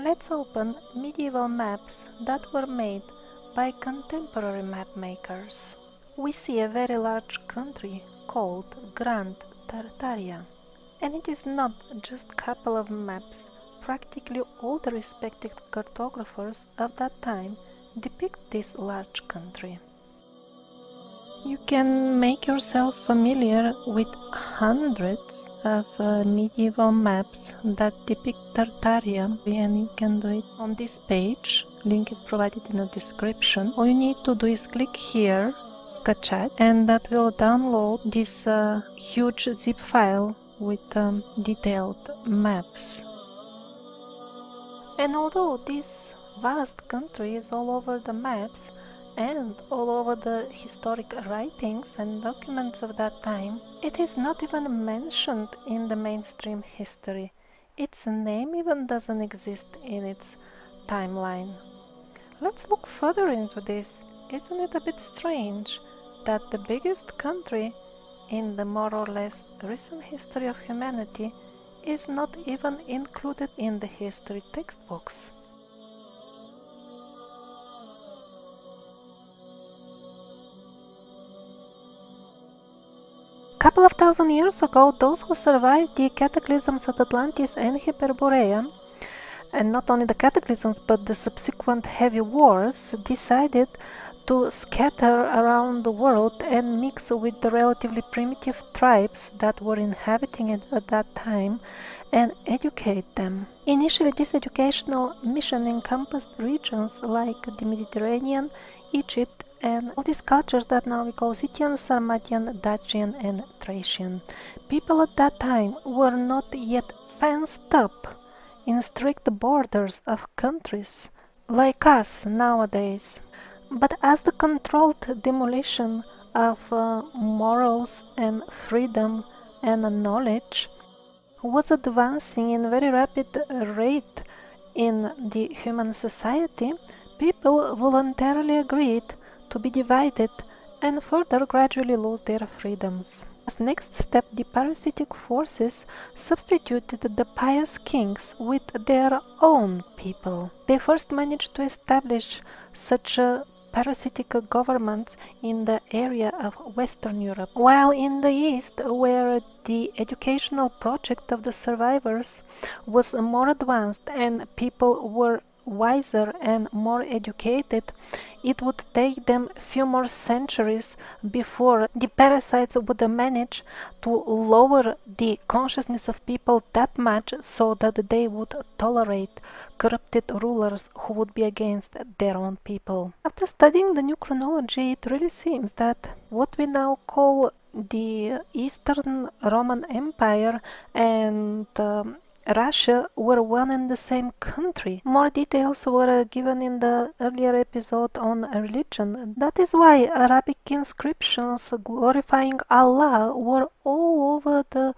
Let's open medieval maps that were made by contemporary map makers. We see a very large country called Grand Tartaria. And it is not just a couple of maps. Practically all the respected cartographers of that time depict this large country. You can make yourself familiar with hundreds of medieval maps that depict Tartaria, and you can do it on this page. Link is provided in the description. All you need to do is click here, Skачать, and that will download this huge zip file with detailed maps. And although this vast country is all over the maps and all over the historic writings and documents of that time, it is not even mentioned in the mainstream history. Its name even doesn't exist in its timeline. Let's look further into this. Isn't it a bit strange that the biggest country in the more or less recent history of humanity is not even included in the history textbooks? Couple of thousand years ago, those who survived the cataclysms of Atlantis and Hyperborea, and not only the cataclysms but the subsequent heavy wars, decided to scatter around the world and mix with the relatively primitive tribes that were inhabiting it at that time and educate them. Initially, this educational mission encompassed regions like the Mediterranean, Egypt, and all these cultures that now we call Scythian, Sarmatian, Dacian, and Thracian. People at that time were not yet fenced up in strict borders of countries like us nowadays. But as the controlled demolition of morals and freedom and knowledge was advancing in very rapid rate in the human society, people voluntarily agreed to be divided and further gradually lose their freedoms. As next step, the parasitic forces substituted the pious kings with their own people. They first managed to establish such parasitic governments in the area of Western Europe, while in the East, where the educational project of the survivors was more advanced and people were wiser and more educated, it would take them a few more centuries before the parasites would manage to lower the consciousness of people that much so that they would tolerate corrupted rulers who would be against their own people. After studying the new chronology, it really seems that what we now call the Eastern Roman Empire and Russia were one and the same country. More details were given in the earlier episode on religion. That is why Arabic inscriptions glorifying Allah were all over the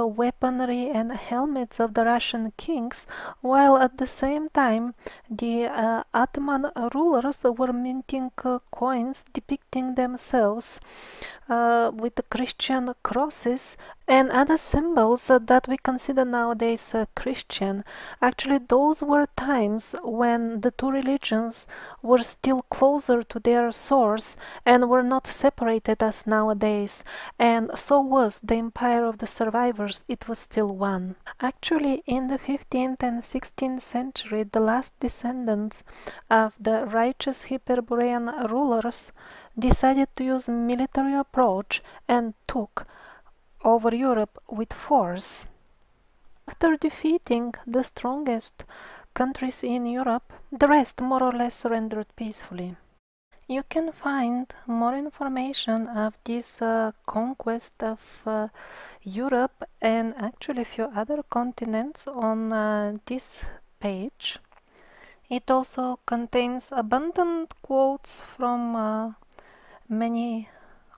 weaponry and helmets of the Russian kings, while at the same time the Ottoman rulers were minting coins depicting themselves with the Christian crosses and other symbols that we consider nowadays Christian. Actually, those were times when the two religions were still closer to their source and were not separated as nowadays, and so was the empire of the survivors. It was still one. Actually, in the 15th and 16th century, the last descendants of the righteous Hyperborean rulers decided to use military approach and took over Europe with force. After defeating the strongest countries in Europe, the rest more or less surrendered peacefully. You can find more information of this conquest of Europe and actually a few other continents on this page. It also contains abundant quotes from many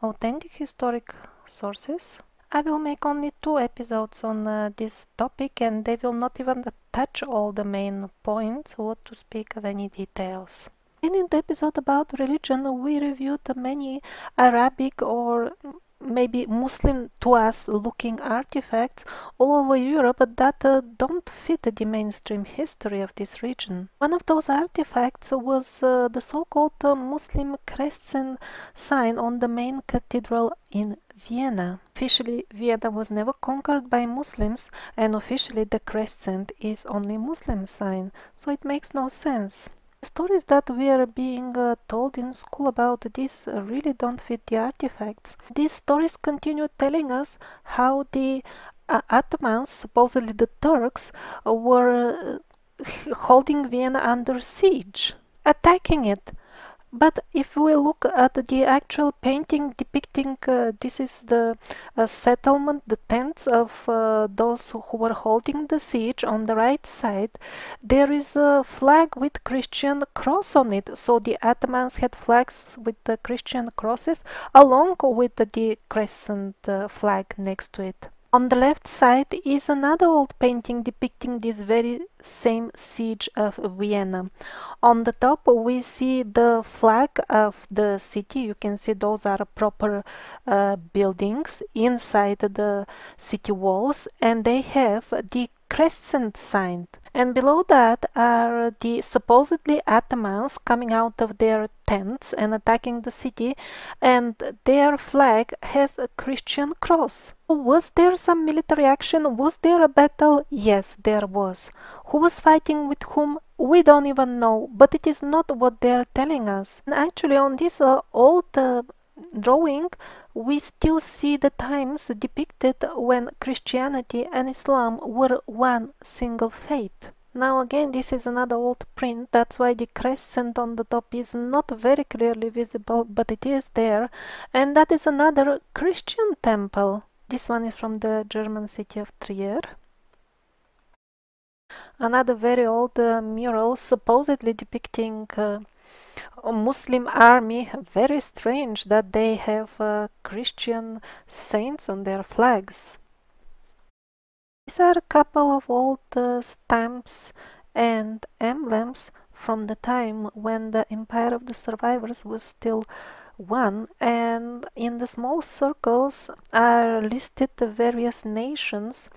authentic historic sources. I will make only 2 episodes on this topic, and they will not even touch all the main points or to speak of any details. In the episode about religion, we reviewed many Arabic or maybe Muslim to us looking artifacts all over Europe that don't fit the mainstream history of this region. One of those artifacts was the so-called Muslim crescent sign on the main cathedral in Vienna. Officially, Vienna was never conquered by Muslims, and officially the crescent is only Muslim sign, so it makes no sense. The stories that we are being told in school about this really don't fit the artifacts. These stories continue telling us how the Ottomans, supposedly the Turks, were holding Vienna under siege, attacking it. But if we look at the actual painting depicting this is the settlement, the tents of those who were holding the siege on the right side, there is a flag with Christian cross on it. So the Ottomans had flags with the Christian crosses along with the crescent flag next to it. On the left side is another old painting depicting this very same siege of Vienna. On the top we see the flag of the city. You can see those are proper buildings inside the city walls, and they have the crescent sign. And below that are the supposedly Ottomans coming out of their tents and attacking the city, and their flag has a Christian cross. Was there some military action? Was there a battle? Yes, there was. Who was fighting with whom? We don't even know, but it is not what they are telling us. And actually on this old drawing, we still see the times depicted when Christianity and Islam were one single faith. Now again, this is another old print, that's why the crescent on the top is not very clearly visible, but it is there, and that is another Christian temple. This one is from the German city of Trier. Another very old mural supposedly depicting a Muslim army. Very strange that they have Christian saints on their flags. These are a couple of old stamps and emblems from the time when the Empire of the Survivors was still one, and in the small circles are listed the various nations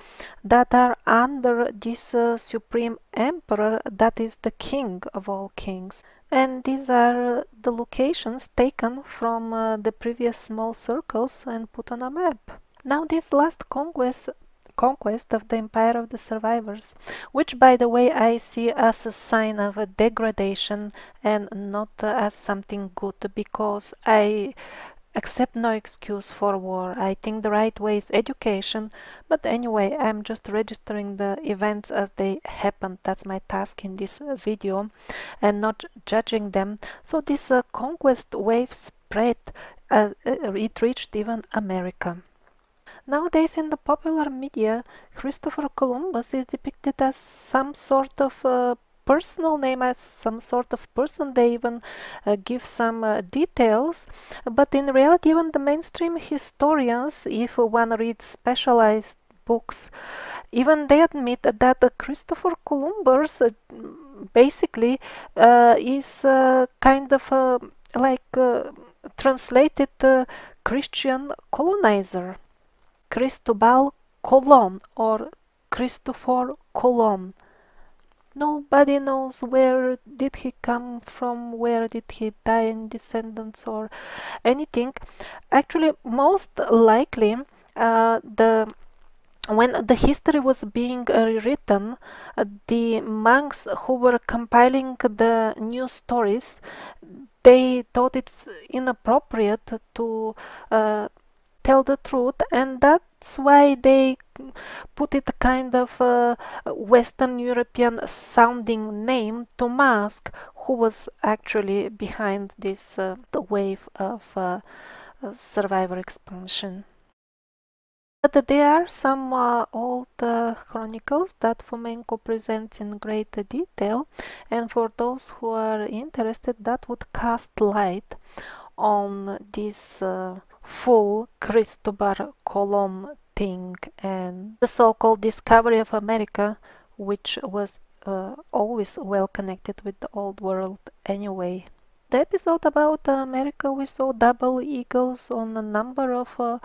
that are under this supreme emperor, that is the king of all kings. And these are the locations taken from the previous small circles and put on a map. Now this last conquest of the Empire of the Survivors, which by the way I see as a sign of a degradation and not as something good, because I accept no excuse for war. I think the right way is education, but anyway, I'm just registering the events as they happened. That's my task in this video, and not judging them. So this conquest wave spread, it reached even America. Nowadays in the popular media, Christopher Columbus is depicted as some sort of personal name, as some sort of person. They even give some details, but in reality even the mainstream historians, if one reads specialized books, even they admit that Christopher Columbus basically is kind of translated Christian colonizer. Cristobal Colon or Christopher Colon. Nobody knows where did he come from, where did he die in descendants or anything. Actually, most likely when the history was being rewritten, the monks who were compiling the new stories, they thought it's inappropriate to tell the truth, and that's why they put it kind of a Western European sounding name to mask who was actually behind this the wave of survivor expansion. But there are some old chronicles that Fomenko presents in great detail, and for those who are interested, that would cast light on this full Cristobal Colon thing and the so-called discovery of America, which was always well connected with the old world anyway. The the episode about America, we saw double eagles on a number of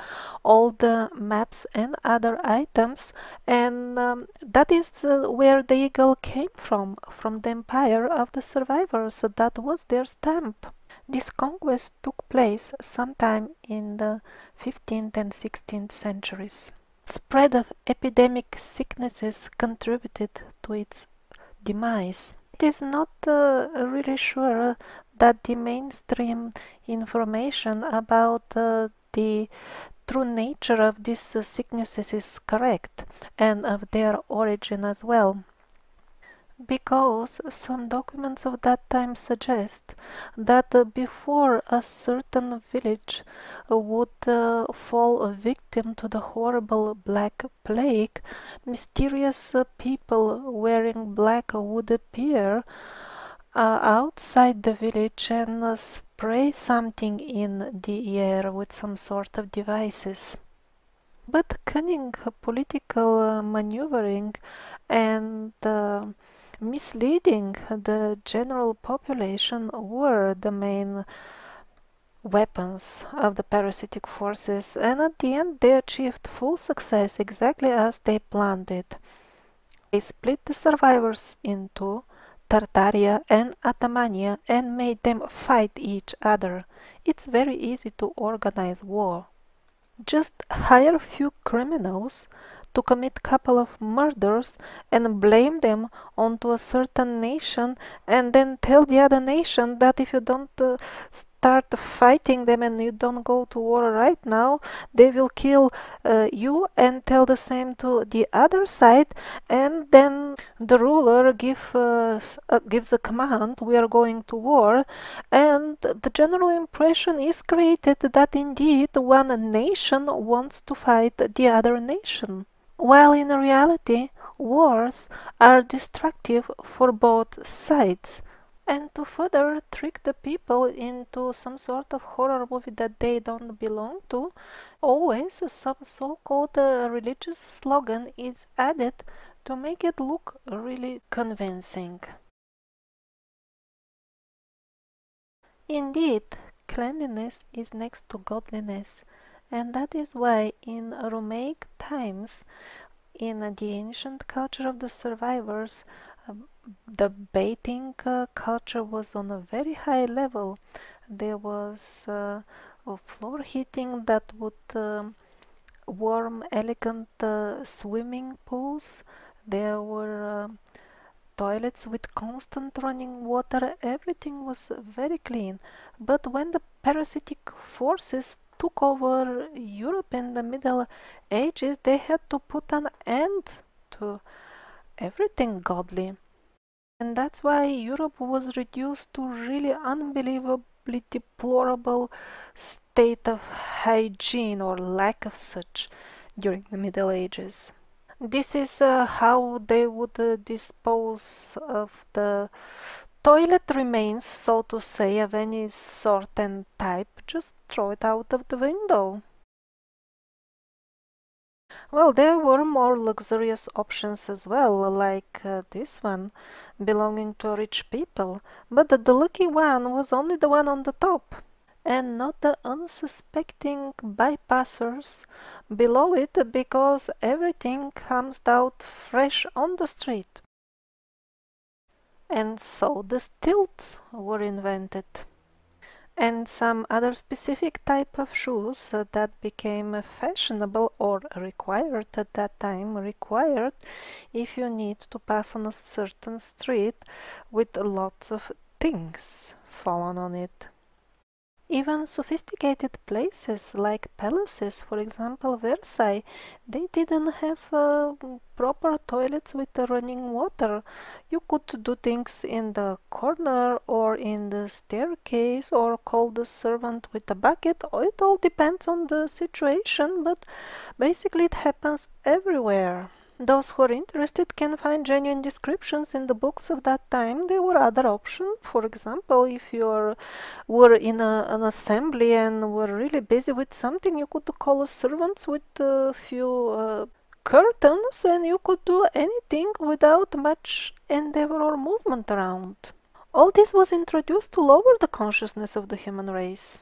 old maps and other items, and that is where the eagle came from the empire of the survivors. That was their stamp. This conquest took place sometime in the 15th and 16th centuries. Spread of epidemic sicknesses contributed to its demise. It is not really sure that the mainstream information about the true nature of these sicknesses is correct, and of their origin as well, because some documents of that time suggest that before a certain village would fall a victim to the horrible Black Plague, mysterious people wearing black would appear outside the village and spray something in the air with some sort of devices. But cunning political maneuvering and misleading the general population were the main weapons of the parasitic forces, and at the end they achieved full success exactly as they planned it. They split the survivors into Tartaria and Atamania and made them fight each other. It's very easy to organize war. Just hire a few criminals to commit couple of murders and blame them onto a certain nation, and then tell the other nation that if you don't start fighting them and you don't go to war right now, they will kill you, and tell the same to the other side, and then the ruler gives a command, we are going to war, and the general impression is created that indeed one nation wants to fight the other nation, while in reality wars are destructive for both sides. And to further trick the people into some sort of horror movie that they don't belong to, always some so-called religious slogan is added to make it look really convincing. Indeed, cleanliness is next to godliness, and that is why in Romaic times, in the ancient culture of the survivors, the bathing culture was on a very high level. There was floor heating that would warm, elegant swimming pools. There were toilets with constant running water. Everything was very clean. But when the parasitic forces took over Europe in the Middle Ages, they had to put an end to everything godly. And that's why Europe was reduced to really unbelievably deplorable state of hygiene or lack of such during the Middle Ages. This is how they would dispose of the toilet remains, so to say, of any sort and type. Just throw it out of the window. Well, there were more luxurious options as well, like this one, belonging to rich people, but the lucky one was only the one on the top, and not the unsuspecting bypassers below it, because everything comes out fresh on the street. And so the stilts were invented, and some other specific type of shoes that became fashionable or required at that time, required if you need to pass on a certain street with lots of things fallen on it. Even sophisticated places like palaces, for example Versailles, they didn't have proper toilets with running water. You could do things in the corner or in the staircase or call the servant with a bucket. It all depends on the situation, but basically it happens everywhere. Those who are interested can find genuine descriptions in the books of that time. There were other options. For example, if you were in an assembly and were really busy with something, you could call a servant with a few curtains, and you could do anything without much endeavor or movement around. All this was introduced to lower the consciousness of the human race.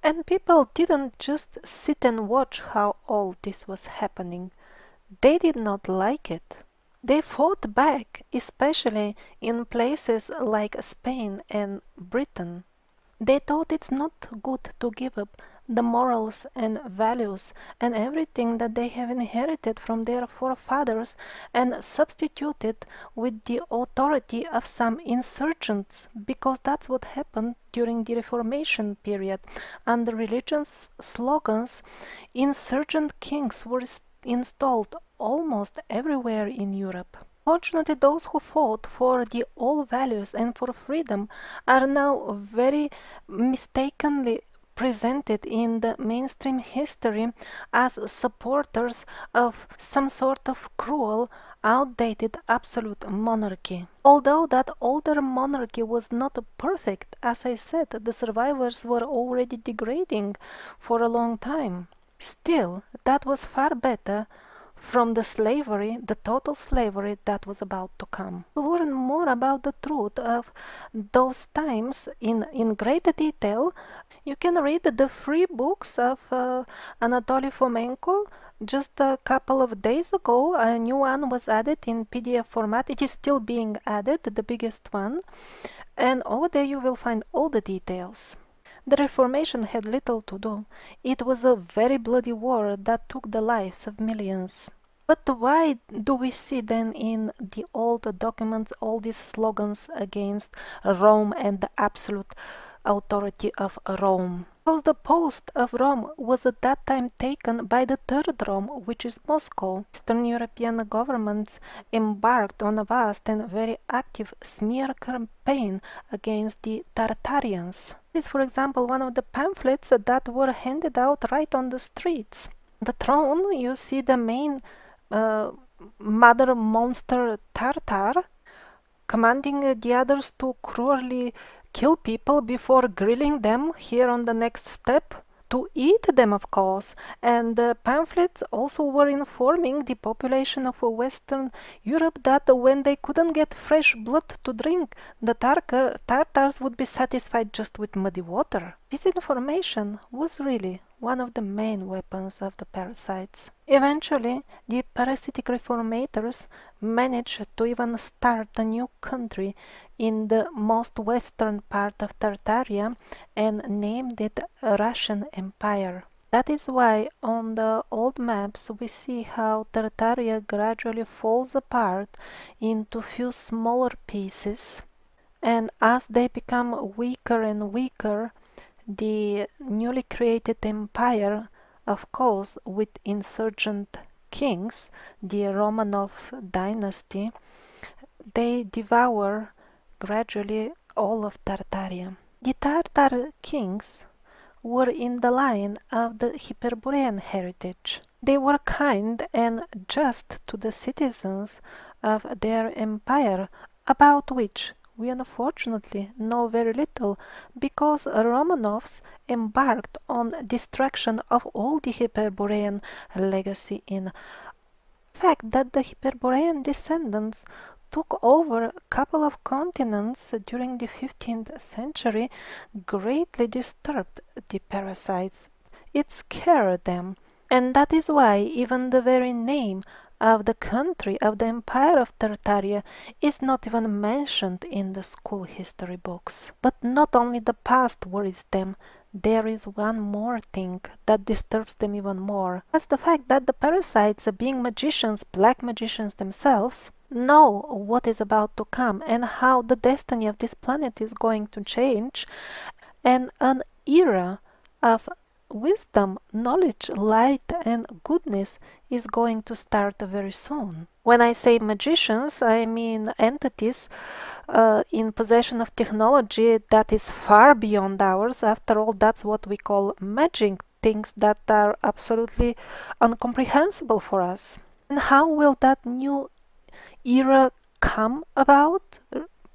And people didn't just sit and watch how all this was happening. They did not like it. They fought back, especially in places like Spain and Britain. They thought it's not good to give up the morals and values and everything that they have inherited from their forefathers and substitute it with the authority of some insurgents, because that's what happened during the Reformation period. Under religious slogans, insurgent kings were installed almost everywhere in Europe. Fortunately, those who fought for the old values and for freedom are now very mistakenly presented in the mainstream history as supporters of some sort of cruel, outdated absolute monarchy. Although that older monarchy was not perfect, as I said, the survivors were already degrading for a long time. Still, that was far better from the slavery, the total slavery that was about to come. To learn more about the truth of those times in great detail, you can read the free books of Anatoly Fomenko. Just a couple of days ago, a new one was added in PDF format. It is still being added, the biggest one. And over there you will find all the details. The Reformation had little to do. It was a very bloody war that took the lives of millions. But why do we see then in the old documents all these slogans against Rome and the absolute authority of Rome? Because the post of Rome was at that time taken by the third Rome, which is Moscow. Eastern European governments embarked on a vast and very active smear campaign against the Tartarians. This is, for example, one of the pamphlets that were handed out right on the streets. On the throne, you see the main mother monster Tartar commanding the others to cruelly kill people before grilling them here on the next step, to eat them, of course. And the pamphlets also were informing the population of Western Europe that when they couldn't get fresh blood to drink, the Tartars would be satisfied just with muddy water. This information was really one of the main weapons of the parasites. Eventually, the parasitic reformators managed to even start a new country in the most western part of Tartaria and named it Russian Empire. That is why on the old maps we see how Tartaria gradually falls apart into few smaller pieces, and as they become weaker and weaker, the newly created empire, of course with insurgent kings, the Romanov dynasty, they devour gradually all of Tartaria. The Tartar kings were in the line of the Hyperborean heritage. They were kind and just to the citizens of their empire, about which we unfortunately know very little, because Romanovs embarked on destruction of all the Hyperborean legacy. In fact, that the Hyperborean descendants took over a couple of continents during the 15th century greatly disturbed the parasites. It scared them, and that is why even the very name of the country, of the empire of Tartaria, is not even mentioned in the school history books. But not only the past worries them, there is one more thing that disturbs them even more. That's the fact that the parasites, being magicians, black magicians themselves, know what is about to come and how the destiny of this planet is going to change, and an era of wisdom, knowledge, light and goodness is going to start very soon. When I say magicians, I mean entities in possession of technology that is far beyond ours. After all, that's what we call magic, things that are absolutely incomprehensible for us. And how will that new era come about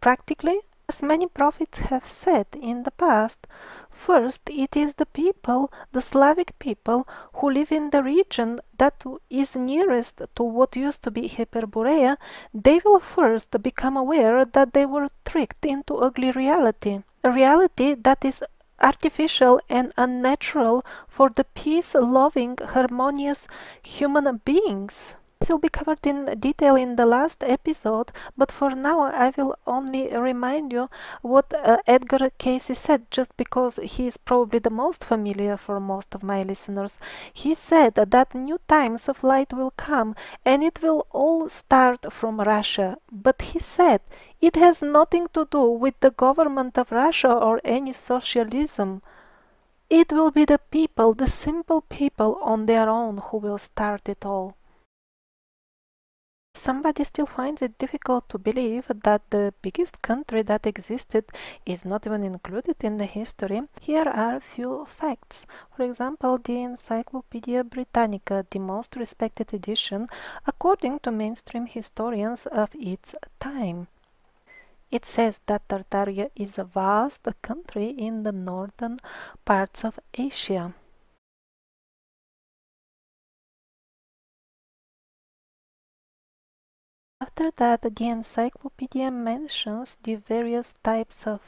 practically? As many prophets have said in the past, First, it is the people, the Slavic people, who live in the region that is nearest to what used to be Hyperborea. They will first become aware that they were tricked into ugly reality, a reality that is artificial and unnatural for the peace-loving, harmonious human beings. This will be covered in detail in the last episode, but for now I will only remind you what Edgar Cayce said, just because he is probably the most familiar for most of my listeners. He said that new times of light will come and it will all start from Russia. But he said it has nothing to do with the government of Russia or any socialism. It will be the people, the simple people on their own, who will start it all. Somebody still finds it difficult to believe that the biggest country that existed is not even included in the history. Here are a few facts. For example, the Encyclopedia Britannica, the most respected edition, according to mainstream historians of its time. It says that Tartaria is a vast country in the northern parts of Asia. After that, the encyclopedia mentions the various types of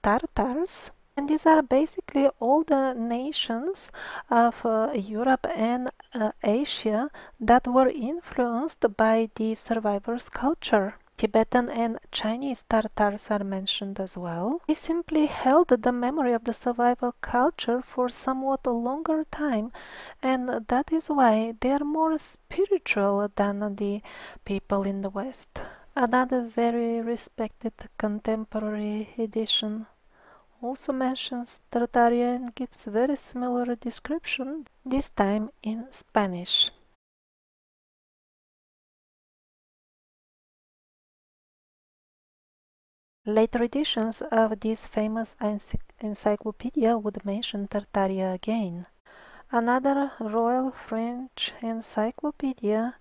Tartars, and these are basically all the nations of Europe and Asia that were influenced by the survivors' culture. Tibetan and Chinese Tartars are mentioned as well. They simply held the memory of the survival culture for somewhat a longer time, and that is why they are more spiritual than the people in the West. Another very respected contemporary edition also mentions Tartaria and gives very similar description, this time in Spanish. Later editions of this famous encyclopedia would mention Tartaria again. Another Royal French encyclopedia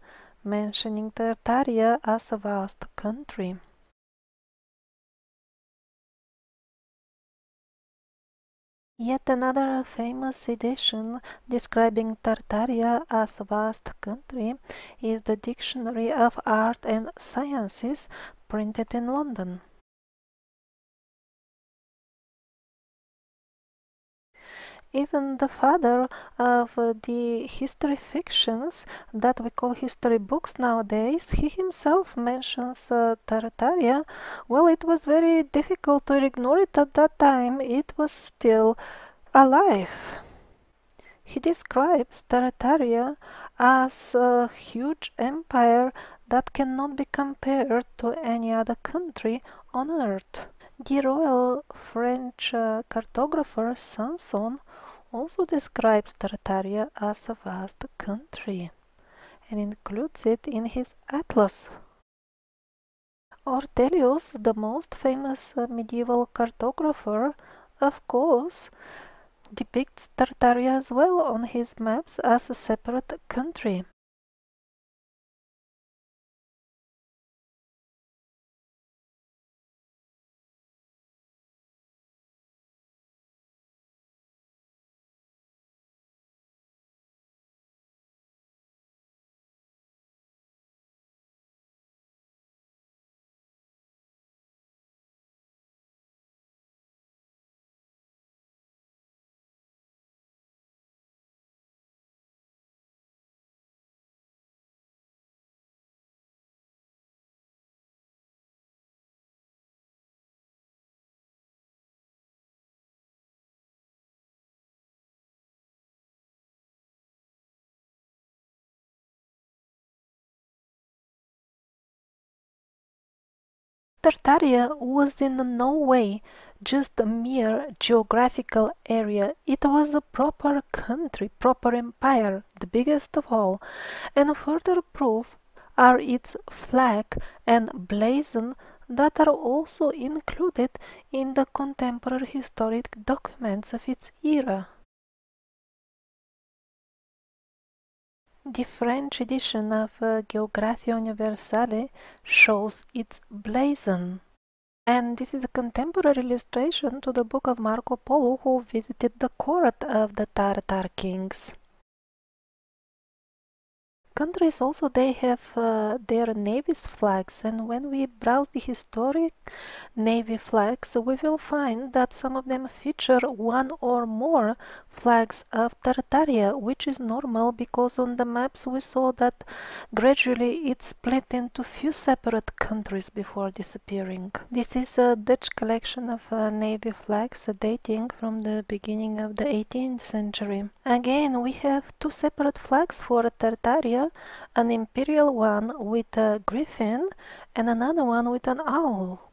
mentioning Tartaria as a vast country. Yet another famous edition describing Tartaria as a vast country is the Dictionary of Art and Sciences, printed in London. Even the father of the history fictions that we call history books nowadays, he himself mentions Tartaria. Well, it was very difficult to ignore it at that time. It was still alive. He describes Tartaria as a huge empire that cannot be compared to any other country on earth. The royal French cartographer Sanson also describes Tartaria as a vast country and includes it in his atlas. Ortelius, the most famous medieval cartographer, of course, depicts Tartaria as well on his maps as a separate country. Tartaria was in no way just a mere geographical area. It was a proper country, proper empire, the biggest of all, and further proof are its flag and blazon that are also included in the contemporary historic documents of its era. The French edition of Geographia Universale shows its blazon. And this is a contemporary illustration to the book of Marco Polo, who visited the court of the Tartar kings. Countries also, they have their navy's flags, and when we browse the historic navy flags, we will find that some of them feature one or more flags of Tartaria, which is normal because on the maps we saw that gradually it split into few separate countries before disappearing. This is a Dutch collection of navy flags dating from the beginning of the 18th century. Again, we have two separate flags for Tartaria, an imperial one with a griffin and another one with an owl.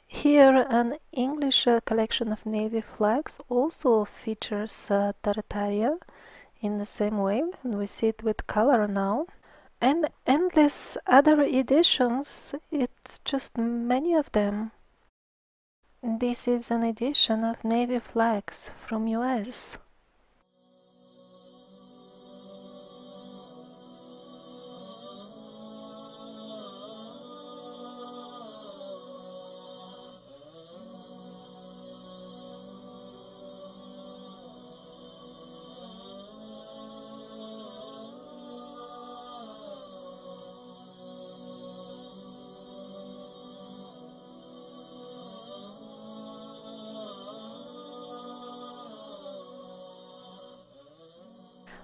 Here, an English collection of navy flags also features Tartaria in the same way, and we see it with color now. And endless other editions, it's just many of them. This is an edition of navy flags from US.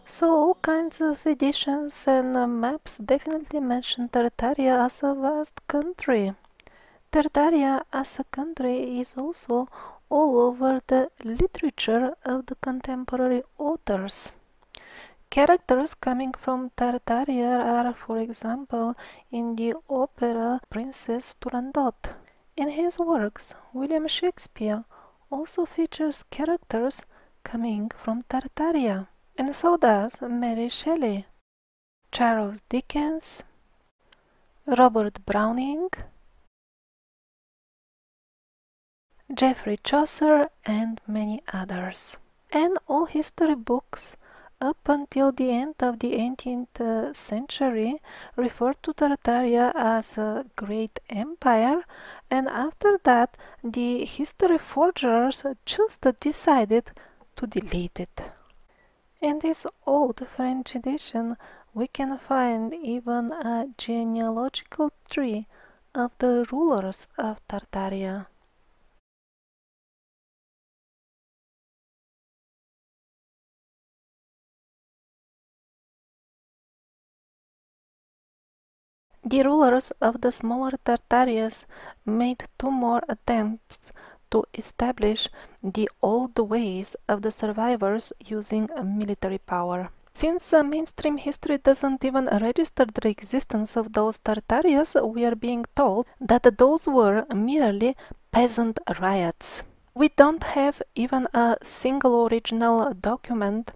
So all kinds of editions and maps definitely mention Tartaria as a vast country. Tartaria as a country is also all over the literature of the contemporary authors. Characters coming from Tartaria are, for example, in the opera Princess Turandot. In his works, William Shakespeare also features characters coming from Tartaria. And so does Mary Shelley, Charles Dickens, Robert Browning, Geoffrey Chaucer, and many others. And all history books up until the end of the 18th century referred to Tartaria as a great empire, and after that the history forgers just decided to delete it. In this old French edition, we can find even a genealogical tree of the rulers of Tartaria. The rulers of the smaller Tartarias made two more attempts to establish the old ways of the survivors using military power. Since mainstream history doesn't even register the existence of those Tartarias, we are being told that those were merely peasant riots. We don't have even a single original document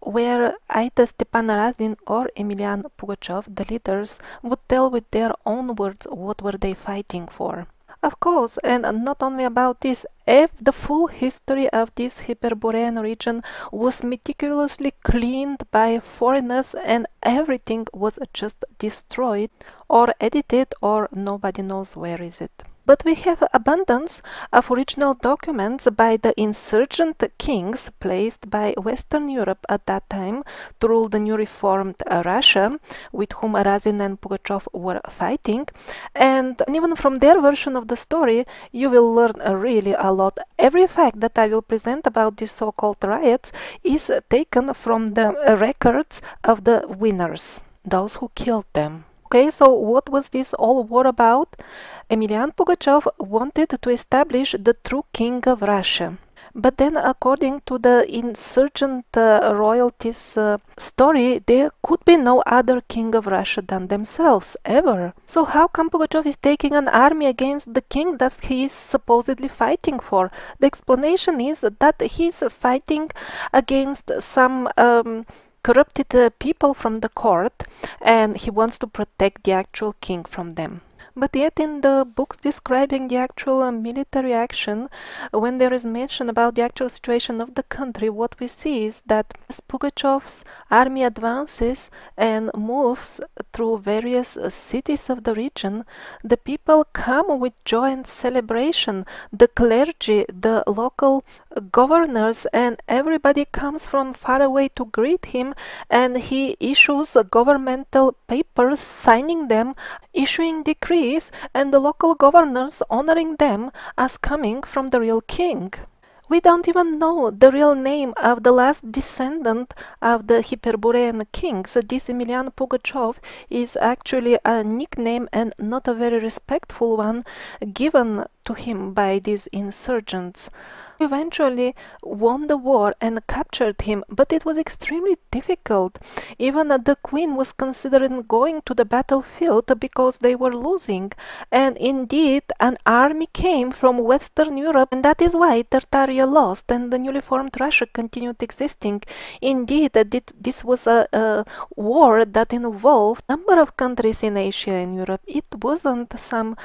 where either Stepan Razin or Emilian Pugachev, the leaders, would tell with their own words what were they fighting for. Of course, and not only about this, if the full history of this Hyperborean region was meticulously cleaned by foreigners and everything was just destroyed or edited or nobody knows where is it. But we have abundance of original documents by the insurgent kings placed by Western Europe at that time to rule the newly formed Russia, with whom Razin and Pugachev were fighting. And even from their version of the story, you will learn really a lot. Every fact that I will present about these so-called riots is taken from the records of the winners, those who killed them. Okay, so what was this all war about? Emilian Pugachev wanted to establish the true king of Russia. But then, according to the insurgent royalties story, there could be no other king of Russia than themselves, ever. So how come Pugachev is taking an army against the king that he is supposedly fighting for? The explanation is that he is fighting against some corrupted people from the court, and he wants to protect the actual king from them. But yet in the books describing the actual military action, when there is mention about the actual situation of the country, what we see is that as Pugachev's army advances and moves through various cities of the region, the people come with joy and celebration. The clergy, the local governors, and everybody comes from far away to greet him, and he issues governmental papers signing them, issuing decrees, and the local governors honoring them as coming from the real king. We don't even know the real name of the last descendant of the Hyperborean kings. This Emilian Pugachev is actually a nickname and not a very respectful one given to him by these insurgents. Eventually won the war and captured him, but it was extremely difficult. Even the queen was considering going to the battlefield because they were losing, and indeed an army came from Western Europe, and that is why Tartaria lost and the newly formed Russia continued existing. Indeed, this was a war that involved a number of countries in Asia and Europe. It wasn't some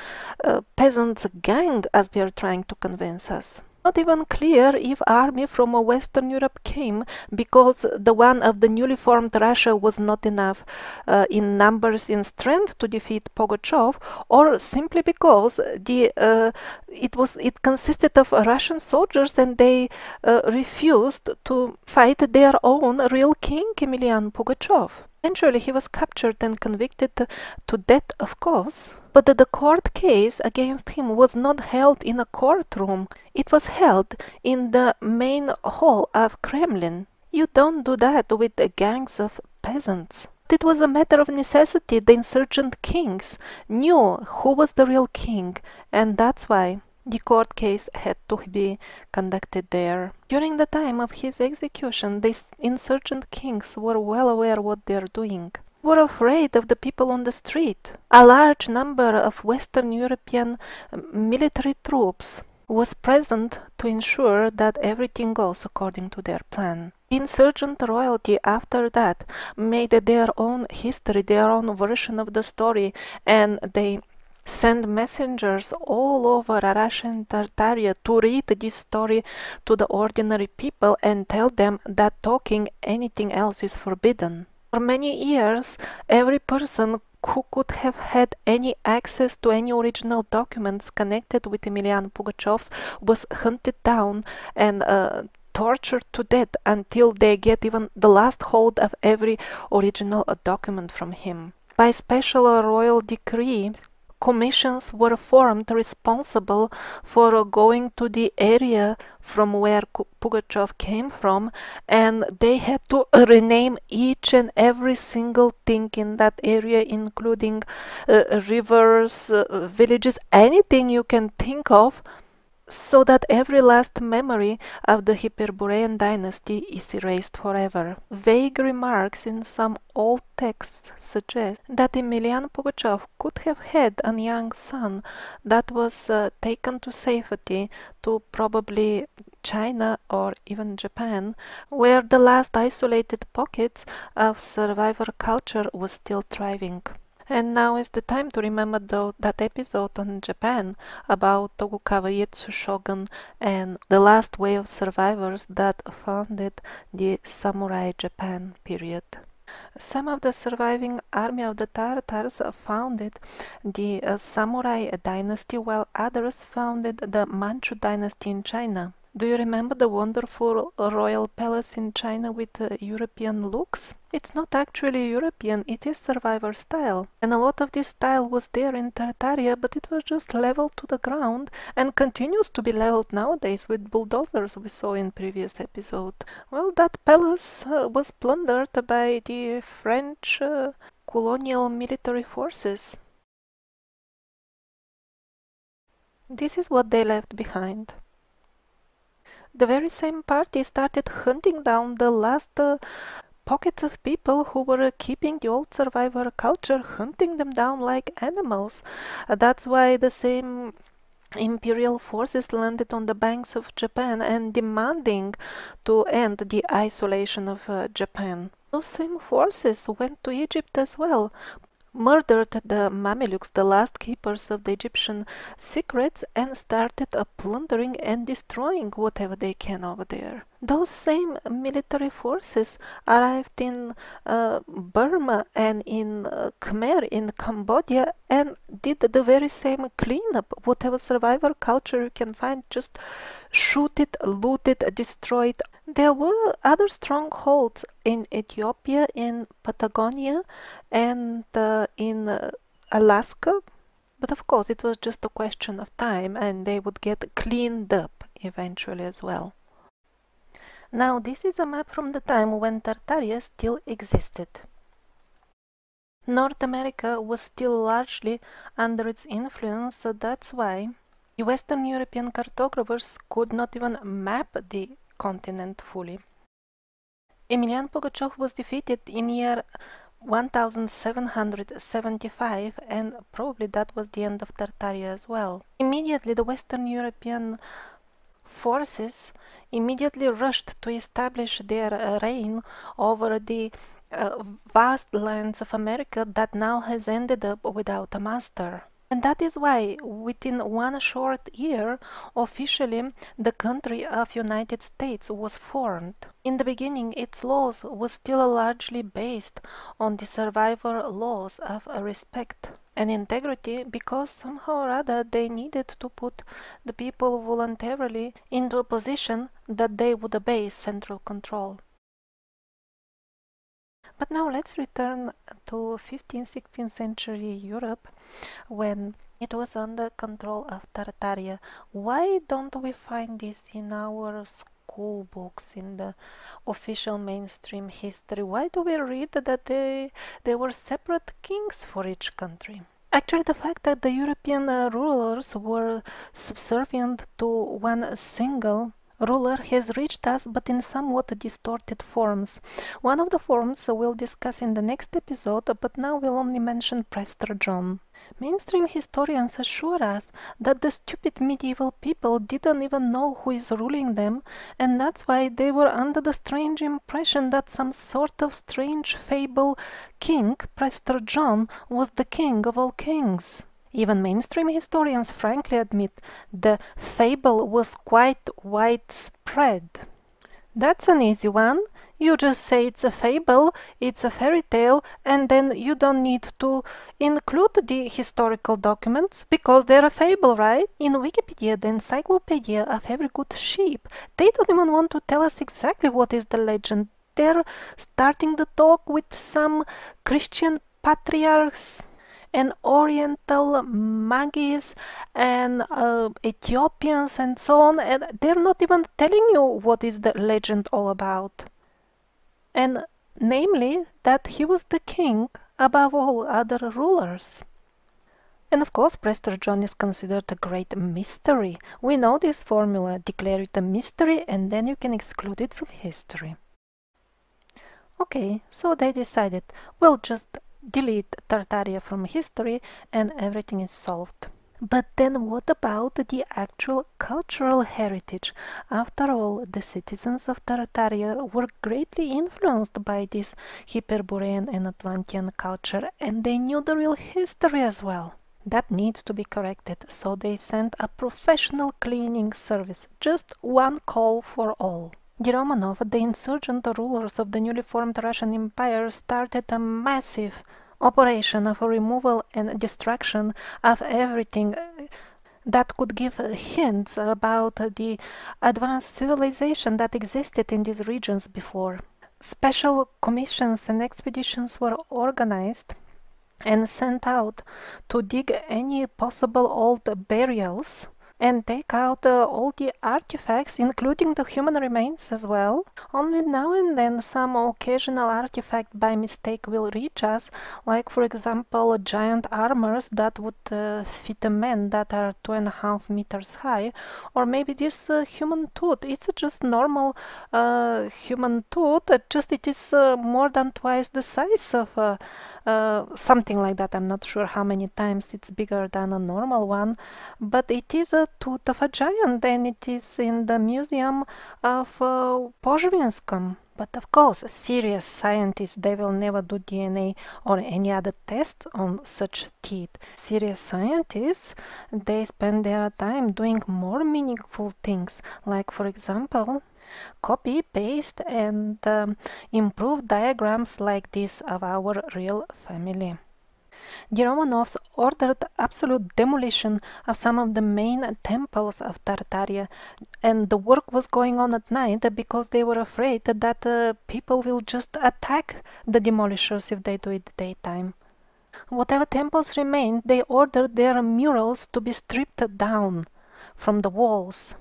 peasants' gang as they are trying to convince us. Not even clear if army from Western Europe came because the one of the newly formed Russia was not enough in numbers, in strength to defeat Pugachev, or simply because it consisted of Russian soldiers and they refused to fight their own real king, Emilian Pugachev. Eventually he was captured and convicted to death, of course, but the court case against him was not held in a courtroom. It was held in the main hall of Kremlin. You don't do that with gangs of peasants. It was a matter of necessity. The insurgent kings knew who was the real king, and that's why the court case had to be conducted there. During the time of his execution, these insurgent kings were well aware what they are doing. Were afraid of the people on the street. A large number of Western European military troops was present to ensure that everything goes according to their plan. Insurgent royalty after that made their own history, their own version of the story, and they send messengers all over Russia and Tartaria to read this story to the ordinary people and tell them that talking anything else is forbidden. For many years, every person who could have had any access to any original documents connected with Emilian Pugachev was hunted down and tortured to death until they get even the last hold of every original document from him. By special royal decree, commissions were formed responsible for going to the area from where Pugachev came from, and they had to rename each and every single thing in that area, including rivers, villages, anything you can think of, so that every last memory of the Hyperborean dynasty is erased forever. Vague remarks in some old texts suggest that Emilian Pugachev could have had a young son that was taken to safety to probably China or even Japan, where the last isolated pockets of survivor culture was still thriving. And now is the time to remember that episode on Japan about Tokugawa Ieyasu shogun and the last wave of survivors that founded the samurai Japan period. Some of the surviving army of the Tartars founded the samurai dynasty, while others founded the Manchu dynasty in China. Do you remember the wonderful royal palace in China with European looks? It's not actually European, it is survivor style. And a lot of this style was there in Tartaria, but it was just leveled to the ground and continues to be leveled nowadays with bulldozers we saw in previous episode. Well, that palace was plundered by the French colonial military forces. This is what they left behind. The very same party started hunting down the last pockets of people who were keeping the old survivor culture, hunting them down like animals. That's why the same imperial forces landed on the banks of Japan and demanding to end the isolation of Japan. Those same forces went to Egypt as well, murdered the Mamelukes, the last keepers of the Egyptian secrets, and started plundering and destroying whatever they can over there. Those same military forces arrived in Burma and in Khmer in Cambodia and did the very same cleanup. Whatever survivor culture you can find, just shoot it, loot it, destroy it. There were other strongholds in Ethiopia, in Patagonia, and in Alaska, but of course it was just a question of time and they would get cleaned up eventually as well. Now this is a map from the time when Tartaria still existed. North America was still largely under its influence, so that's why Western European cartographers could not even map the continent fully. Emelian Pugachev was defeated in year 1775, and probably that was the end of Tartaria as well. Immediately the Western European forces immediately rushed to establish their reign over the vast lands of America that now has ended up without a master. And that is why, within one short year, officially the country of United States was formed. In the beginning, its laws were still largely based on the survivor laws of respect and integrity, because somehow or other they needed to put the people voluntarily into a position that they would obey central control. But now let's return to 15th-16th century Europe, when it was under control of Tartaria. Why don't we find this in our school books, in the official mainstream history? Why do we read that there were separate kings for each country? Actually, the fact that the European rulers were subservient to one single ruler has reached us, but in somewhat distorted forms. One of the forms we'll discuss in the next episode, but now we'll only mention Prester John. Mainstream historians assure us that the stupid medieval people didn't even know who is ruling them, and that's why they were under the strange impression that some sort of strange fable king, Prester John, was the king of all kings. Even mainstream historians frankly admit the fable was quite widespread. That's an easy one. You just say it's a fable, it's a fairy tale, and then you don't need to include the historical documents because they're a fable, right? In Wikipedia, the encyclopedia of every good sheep, they don't even want to tell us exactly what is the legend. They're starting the talk with some Christian patriarchs and Oriental Magis and Ethiopians and so on, and they're not even telling you what is the legend all about. And namely, that he was the king above all other rulers. And of course, Prester John is considered a great mystery. We know this formula: declare it a mystery and then you can exclude it from history. Okay, so they decided, we'll just delete Tartaria from history and everything is solved. But then what about the actual cultural heritage? After all, the citizens of Tartaria were greatly influenced by this Hyperborean and Atlantean culture, and they knew the real history as well. That needs to be corrected, so they sent a professional cleaning service, just one call for all. The Romanov, the insurgent rulers of the newly formed Russian Empire, started a massive operation of removal and destruction of everything that could give hints about the advanced civilization that existed in these regions before. Special commissions and expeditions were organized and sent out to dig any possible old burials and take out all the artifacts, including the human remains as well. Only now and then some occasional artifact by mistake will reach us, like for example giant armors that would fit a man that are 2.5 meters high, or maybe this human tooth. It's just normal human tooth, just it is more than twice the size of something like that. I'm not sure how many times it's bigger than a normal one, but it is a tooth of a giant, and it is in the museum of Pozhvinskom. But of course, serious scientists, they will never do DNA or any other test on such teeth. Serious scientists, they spend their time doing more meaningful things, like for example, copy, paste, and improve diagrams like this of our real family. The Romanovs ordered absolute demolition of some of the main temples of Tartaria, and the work was going on at night because they were afraid that people will just attack the demolishers if they do it daytime. Whatever temples remained, they ordered their murals to be stripped down from the walls.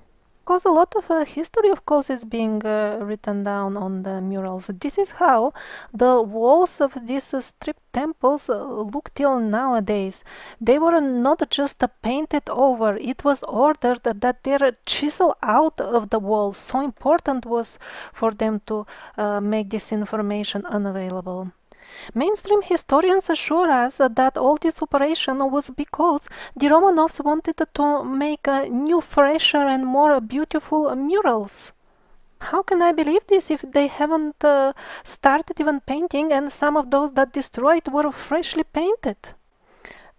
Because a lot of history, of course, is being written down on the murals. This is how the walls of these stripped temples look till nowadays. They were not just painted over, it was ordered that they're chiseled out of the walls. So important was for them to make this information unavailable. Mainstream historians assure us that all this operation was because the Romanovs wanted to make new, fresher and more beautiful murals. How can I believe this if they haven't started even painting, and some of those that destroyed were freshly painted?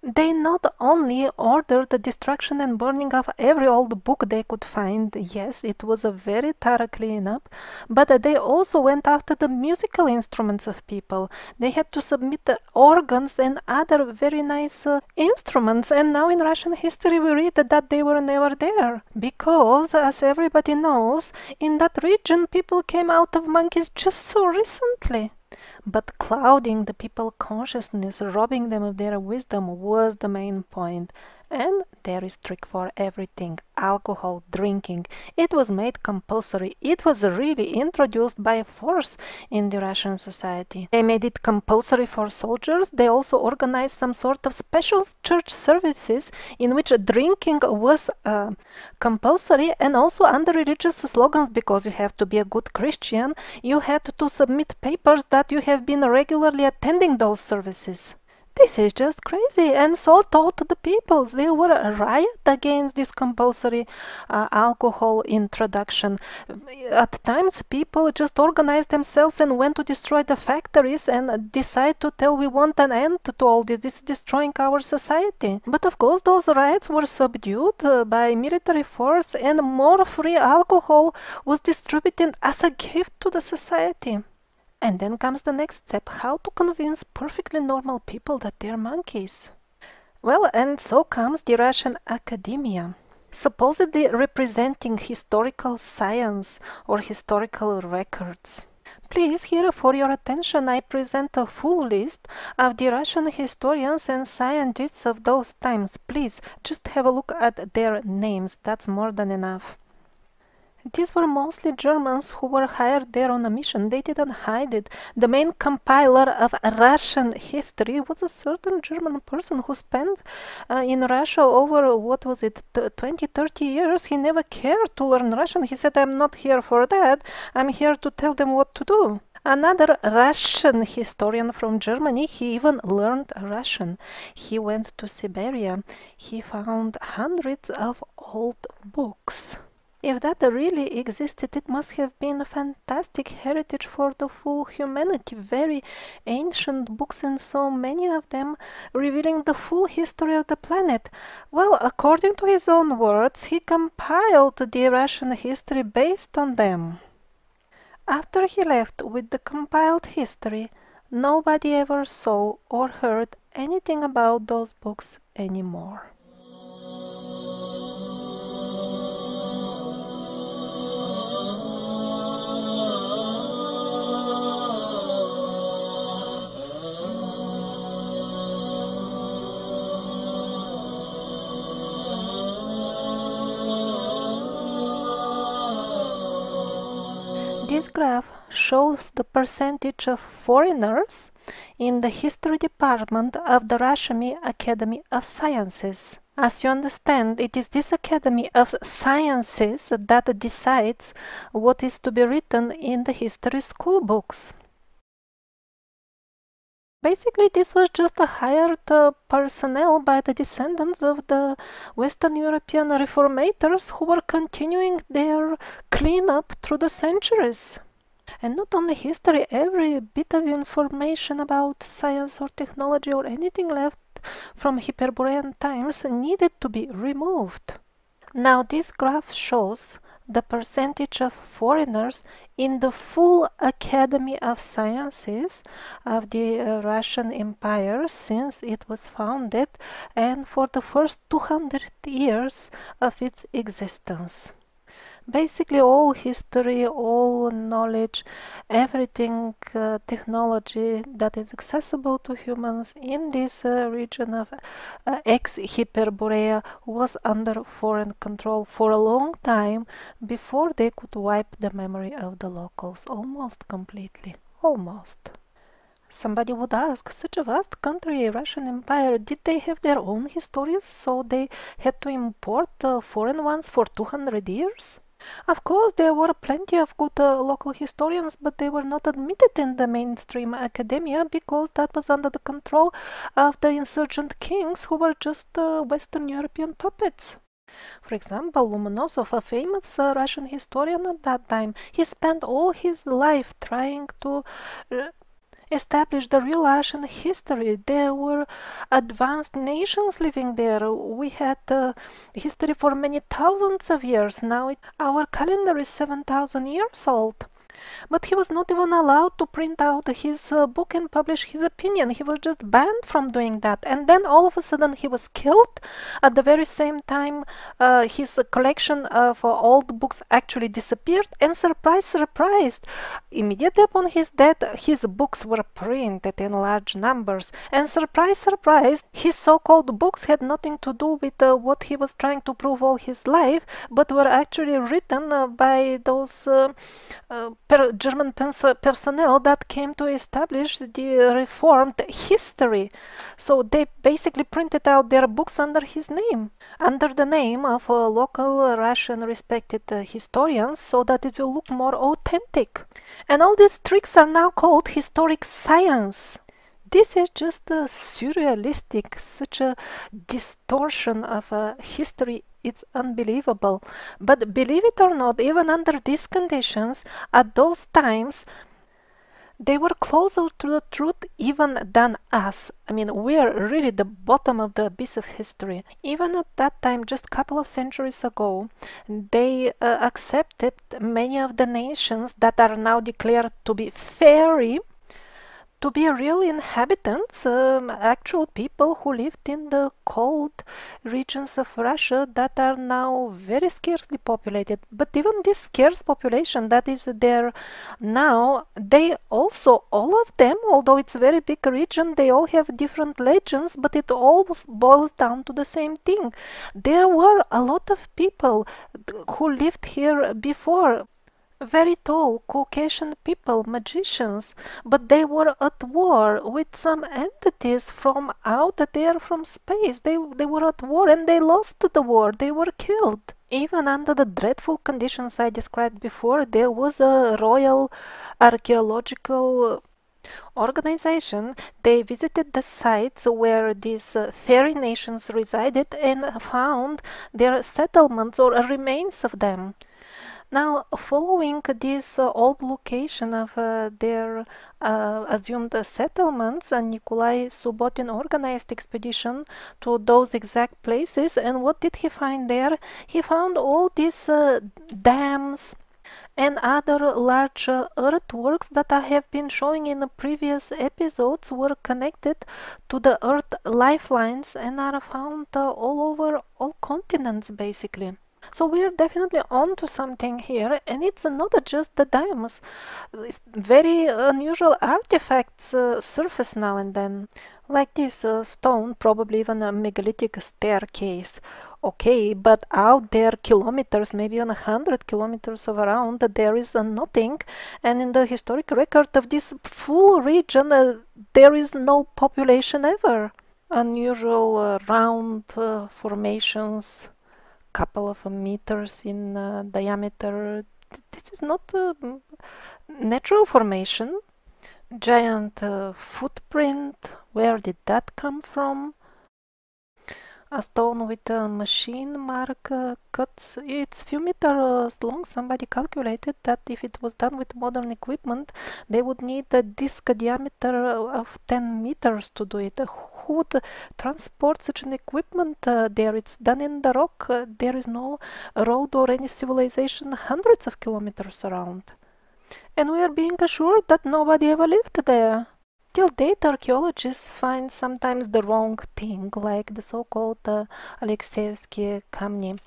They not only ordered the destruction and burning of every old book they could find, yes, it was a very thorough cleanup, but they also went after the musical instruments of people. They had to submit the organs and other very nice instruments, and now in Russian history we read that they were never there. Because, as everybody knows, in that region people came out of monkeys just so recently. But clouding the people's consciousness, robbing them of their wisdom was the main point. And there is trick for everything. Alcohol, drinking. It was made compulsory. It was really introduced by force in the Russian society. They made it compulsory for soldiers. They also organized some sort of special church services in which drinking was compulsory, and also under religious slogans, because you have to be a good Christian, you had to submit papers that you have been regularly attending those services. This is just crazy, and so thought the peoples. They were a riot against this compulsory alcohol introduction. At times, people just organized themselves and went to destroy the factories and decide to tell we want an end to all this. This is destroying our society. But of course, those riots were subdued by military force, and more free alcohol was distributed as a gift to the society. And then comes the next step, how to convince perfectly normal people that they're monkeys. Well, and so comes the Russian academia, supposedly representing historical science or historical records. Please, here for your attention, I present a full list of the Russian historians and scientists of those times. Please, just have a look at their names, that's more than enough. These were mostly Germans who were hired there on a mission. They didn't hide it. The main compiler of Russian history was a certain German person who spent in Russia over, 20, 30 years. He never cared to learn Russian. He said, I'm not here for that. I'm here to tell them what to do. Another Russian historian from Germany, he even learned Russian. He went to Siberia. He found hundreds of old books. If that really existed, it must have been a fantastic heritage for the full humanity. Very ancient books, and so many of them revealing the full history of the planet. Well, according to his own words, he compiled the Russian history based on them. After he left with the compiled history, nobody ever saw or heard anything about those books anymore. This graph shows the percentage of foreigners in the history department of the Russian Academy of Sciences. As you understand, it is this Academy of Sciences that decides what is to be written in the history school books. Basically, this was just a hired personnel by the descendants of the Western European reformators who were continuing their cleanup through the centuries. And not only history, every bit of information about science or technology or anything left from Hyperborean times needed to be removed. Now this graph shows the percentage of foreigners in the full Academy of Sciences of the Russian Empire since it was founded and for the first 200 years of its existence. Basically all history, all knowledge, everything technology that is accessible to humans in this region of ex-Hyperborea was under foreign control for a long time before they could wipe the memory of the locals almost completely. Almost. Somebody would ask, such a vast country, Russian Empire, did they have their own historians, so they had to import foreign ones for 200 years? Of course, there were plenty of good local historians, but they were not admitted in the mainstream academia because that was under the control of the insurgent kings who were just Western European puppets. For example, Lomonosov, a famous Russian historian at that time, he spent all his life trying to establish the real Russian history. There were advanced nations living there. We had history for many thousands of years. Now our calendar is 7,000 years old. But he was not even allowed to print out his book and publish his opinion. He was just banned from doing that. And then all of a sudden he was killed. At the very same time, his collection of old books actually disappeared. And surprise, surprise, immediately upon his death, his books were printed in large numbers. And surprise, surprise, his so-called books had nothing to do with what he was trying to prove all his life, but were actually written by those German personnel that came to establish the reformed history. So they basically printed out their books under his name, under the name of local Russian respected historians, so that it will look more authentic. And all these tricks are now called historic science. This is just surrealistic, such a distortion of history. It's unbelievable. But believe it or not, even under these conditions, at those times, they were closer to the truth even than us. I mean, we are really the bottom of the abyss of history. Even at that time, just a couple of centuries ago, they accepted many of the nations that are now declared to be fairy to be real inhabitants, actual people who lived in the cold regions of Russia that are now very scarcely populated. But even this scarce population that is there now, they also, all of them, although it's a very big region, they all have different legends, but it all boils down to the same thing. There were a lot of people who lived here before. Very tall Caucasian people, magicians, but they were at war with some entities from out there from space. They were at war and they lost the war. They were killed. Even under the dreadful conditions I described before, there was a royal archaeological organization. They visited the sites where these fairy nations resided and found their settlements or remains of them. Now, following this old location of their assumed settlements, Nikolai Subotin organized expedition to those exact places. And what did he find there? He found all these dams and other large earthworks that I have been showing in the previous episodes were connected to the earth lifelines and are found all over all continents, basically. So we are definitely on to something here, and it's not just the dams. It's very unusual artifacts surface now and then, like this stone, probably even a megalithic staircase. Okay, but out there kilometers, maybe 100 kilometers around, there is nothing, and in the historic record of this full region, there is no population ever. Unusual round formations, couple of meters in diameter. This is not a natural formation. Giant footprint, where did that come from? A stone with a machine mark cuts. It's few meters long. Somebody calculated that if it was done with modern equipment, they would need a disc diameter of 10 meters to do it. Who would transport such an equipment there? It's done in the rock. There is no road or any civilization hundreds of kilometers around. And we are being assured that nobody ever lived there. Till date, archaeologists find sometimes the wrong thing, like the so-called Alexeyevsky Kamni.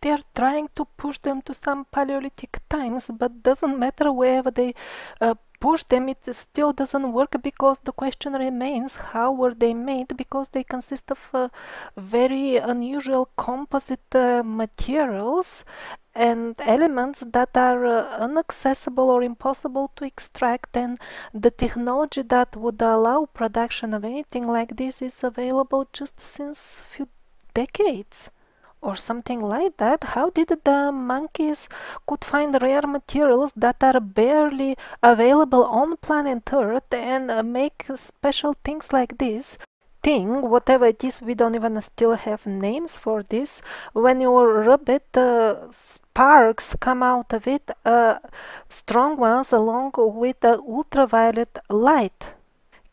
They are trying to push them to some Paleolithic times, but doesn't matter wherever they push them, it still doesn't work because the question remains, how were they made? Because they consist of very unusual composite materials and elements that are inaccessible or impossible to extract, and the technology that would allow production of anything like this is available just since few decades or something like that. How did the monkeys could find rare materials that are barely available on planet Earth and make special things like this? Thing, whatever it is, we don't even still have names for this. When you rub it, sparks come out of it, strong ones along with ultraviolet light.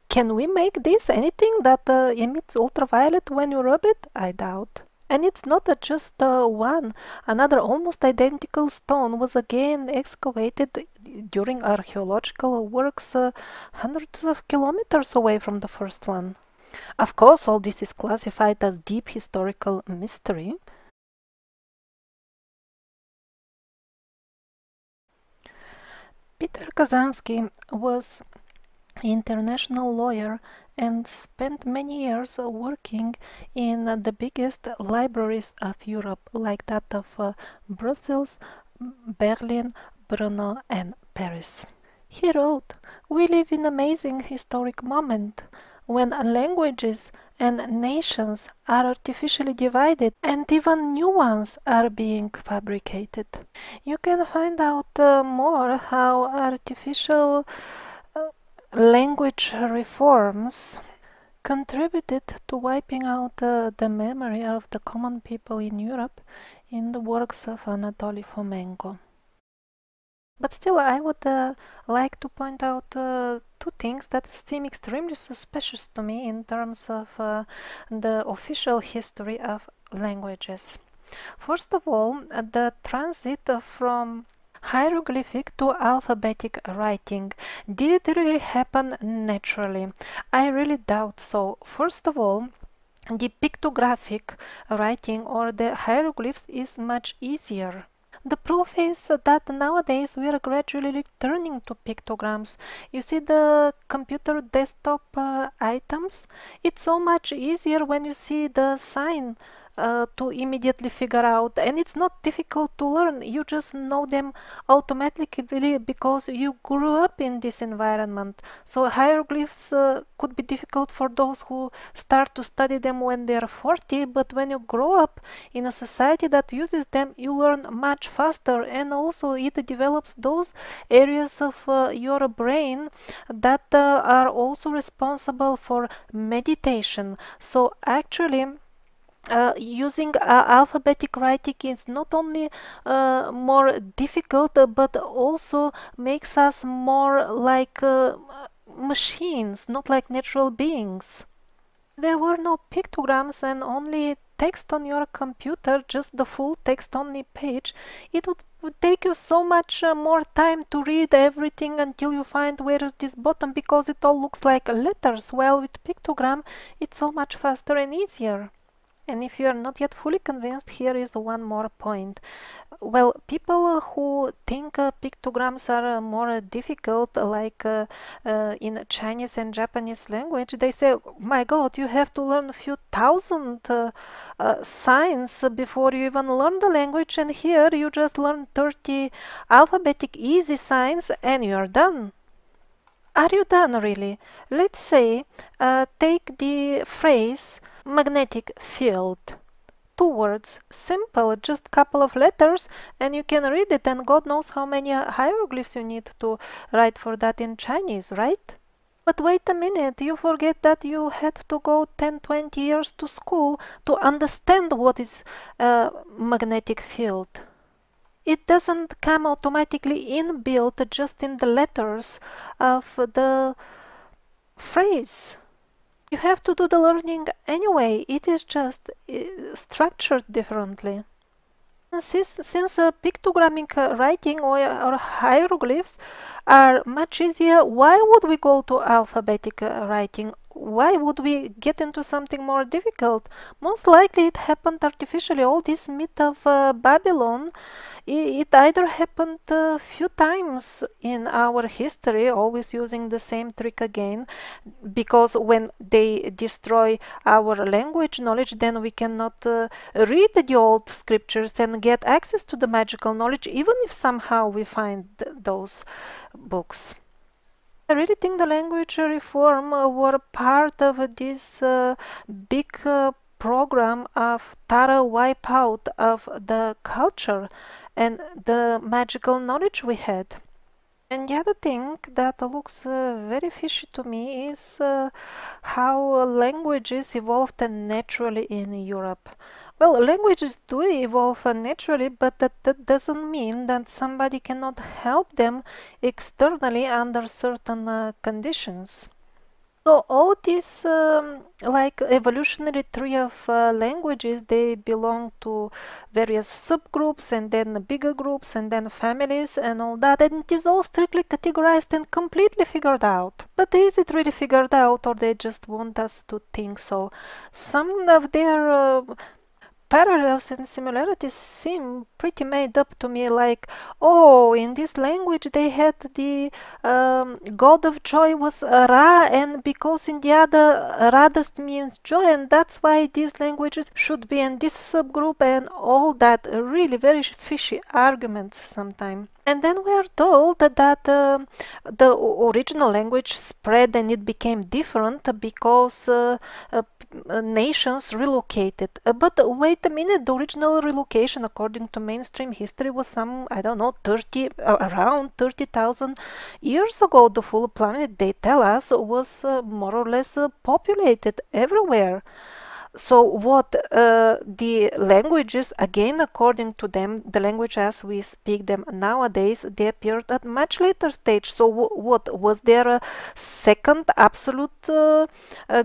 Can we make this anything that emits ultraviolet when you rub it? I doubt. And it's not just one. Another almost identical stone was again excavated during archaeological works hundreds of kilometers away from the first one. Of course, all this is classified as deep historical mystery. Peter Kazansky was an international lawyer and spent many years working in the biggest libraries of Europe, like that of Brussels, Berlin, Brno, and Paris. He wrote, "We live in an amazing historic moment when languages and nations are artificially divided and even new ones are being fabricated." You can find out more how artificial language reforms contributed to wiping out the memory of the common people in Europe in the works of Anatoly Fomenko. But still, I would like to point out two things that seem extremely suspicious to me in terms of the official history of languages. First of all, the transit from hieroglyphic to alphabetic writing. Did it really happen naturally? I really doubt so. First of all, the pictographic writing or the hieroglyphs is much easier. The proof is that nowadays we are gradually returning to pictograms. You see the computer desktop items? It's so much easier when you see the sign to immediately figure out, and it's not difficult to learn. You just know them automatically because you grew up in this environment. So hieroglyphs could be difficult for those who start to study them when they are 40, but when you grow up in a society that uses them, you learn much faster, and also it develops those areas of your brain that are also responsible for meditation. So actually, using alphabetic writing is not only more difficult, but also makes us more like machines, not like natural beings. There were no pictograms and only text on your computer, just the full text only page. It would take you so much more time to read everything until you find where is this button, because it all looks like letters, while with pictogram it's so much faster and easier. And if you are not yet fully convinced, here is one more point. Well, people who think pictograms are more difficult, like in Chinese and Japanese language, they say, my God, you have to learn a few thousand signs before you even learn the language, and here you just learn 30 alphabetic easy signs and you are done. Are you done really? Let's say, take the phrase magnetic field. Two words, simple, just couple of letters, and you can read it, and God knows how many hieroglyphs you need to write for that in Chinese, right? But wait a minute, you forget that you had to go 10-20 years to school to understand what is a magnetic field. It doesn't come automatically inbuilt just in the letters of the phrase. You have to do the learning anyway. It is just structured differently. Since pictogrammic writing or hieroglyphs are much easier, why would we go to alphabetic writing? Why would we get into something more difficult? Most likely it happened artificially. All this myth of Babylon, it either happened a few times in our history, always using the same trick again, because when they destroy our language knowledge, then we cannot read the old scriptures and get access to the magical knowledge, even if somehow we find those books. I really think the language reform were part of this big program of thorough wipeout of the culture and the magical knowledge we had. And the other thing that looks very fishy to me is how languages evolved naturally in Europe. Well, languages do evolve naturally, but that doesn't mean that somebody cannot help them externally under certain conditions. So all this like evolutionary tree of languages, they belong to various subgroups and then bigger groups and then families and all that, and it is all strictly categorized and completely figured out. But is it really figured out, or they just want us to think so? Some of their parallels and similarities seem pretty made up to me, like, oh, in this language they had the god of joy was Ra, and because in the other Radast means joy, and that's why these languages should be in this subgroup, and all that really very fishy arguments sometimes. And then we are told that the original language spread and it became different because nations relocated. But wait a minute, the original relocation, according to mainstream history, was some, I don't know, around 30,000 years ago. The full planet, they tell us, was more or less populated everywhere. So what the languages, again according to them, the language as we speak them nowadays, they appeared at much later stage. So what was there a second absolute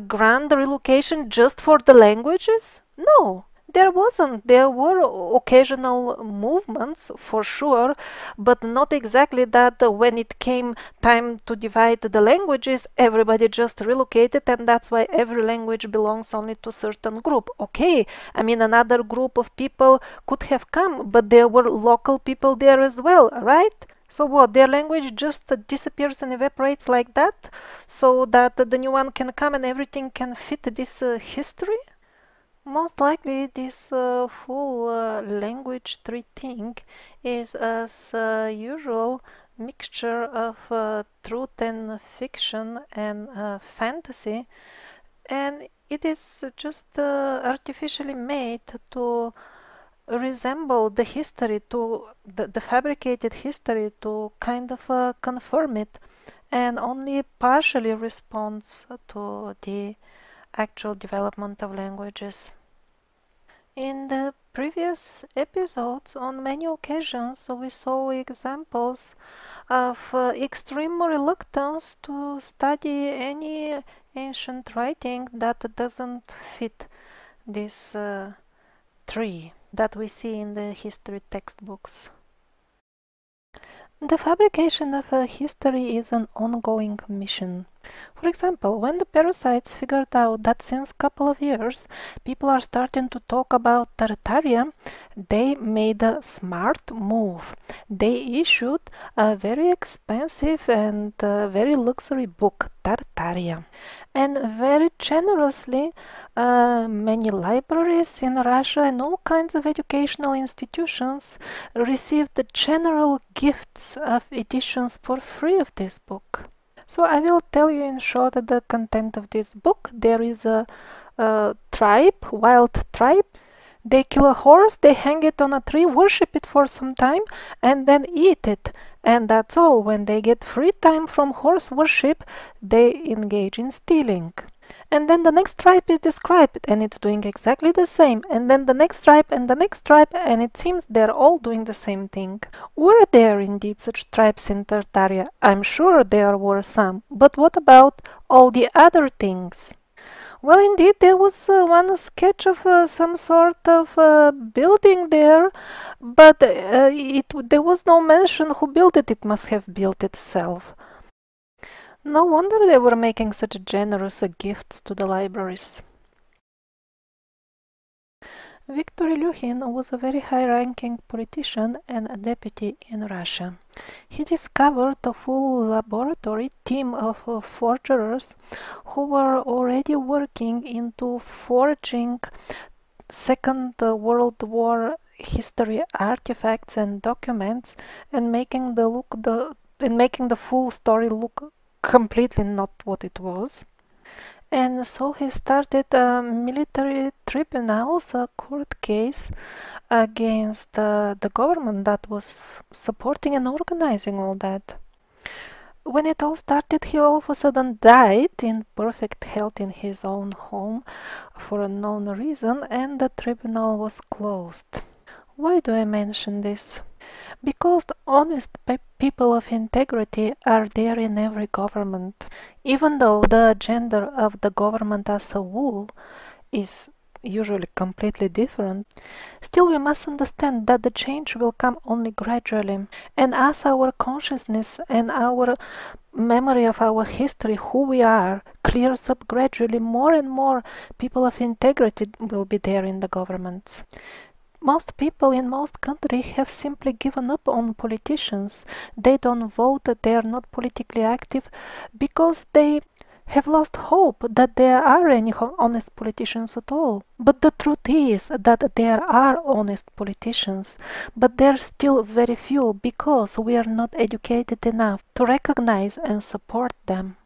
grand relocation just for the languages? No, there wasn't. There were occasional movements for sure, but not exactly that when it came time to divide the languages, everybody just relocated, and that's why every language belongs only to a certain group. Okay, I mean, another group of people could have come, but there were local people there as well, right? So what, their language just disappears and evaporates like that, so that the new one can come and everything can fit this history? Most likely this full language tree thing is, as usual, mixture of truth and fiction and fantasy, and it is just artificially made to resemble the history, to the fabricated history, to kind of confirm it, and only partially responds to the actual development of languages. In the previous episodes, on many occasions, we saw examples of extreme reluctance to study any ancient writing that doesn't fit this tree that we see in the history textbooks. The fabrication of a history is an ongoing mission. For example, when the parasites figured out that since a couple of years people are starting to talk about Tartaria, they made a smart move. They issued a very expensive and very luxury book, Tartaria. And very generously, many libraries in Russia and all kinds of educational institutions received the general gifts of editions for free of this book. So I will tell you in short the content of this book. There is a tribe, wild tribe. They kill a horse, they hang it on a tree, worship it for some time, and then eat it. And that's all. When they get free time from horse worship, they engage in stealing. And then the next tribe is described and it's doing exactly the same. And then the next tribe and the next tribe, and it seems they're all doing the same thing. Were there indeed such tribes in Tartaria? I'm sure there were some. But what about all the other things? Well, indeed, there was one sketch of some sort of building there, but there was no mention who built it. It must have built itself. No wonder they were making such generous gifts to the libraries. Viktor Ilyushin was a very high-ranking politician and a deputy in Russia. He discovered a full laboratory team of forgers who were already working into forging Second World War history artifacts and documents and making the full story look completely not what it was. And so he started a military tribunals, a court case against the government that was supporting and organizing all that. When it all started, he all of a sudden died in perfect health in his own home for a known reason, and the tribunal was closed. Why do I mention this? Because honest people of integrity are there in every government. Even though the agenda of the government as a whole is usually completely different, still we must understand that the change will come only gradually. And as our consciousness and our memory of our history, who we are, clears up gradually, more and more people of integrity will be there in the governments. Most people in most countries have simply given up on politicians. They don't vote, they are not politically active because they have lost hope that there are any honest politicians at all. But the truth is that there are honest politicians, but they're still very few because we are not educated enough to recognize and support them.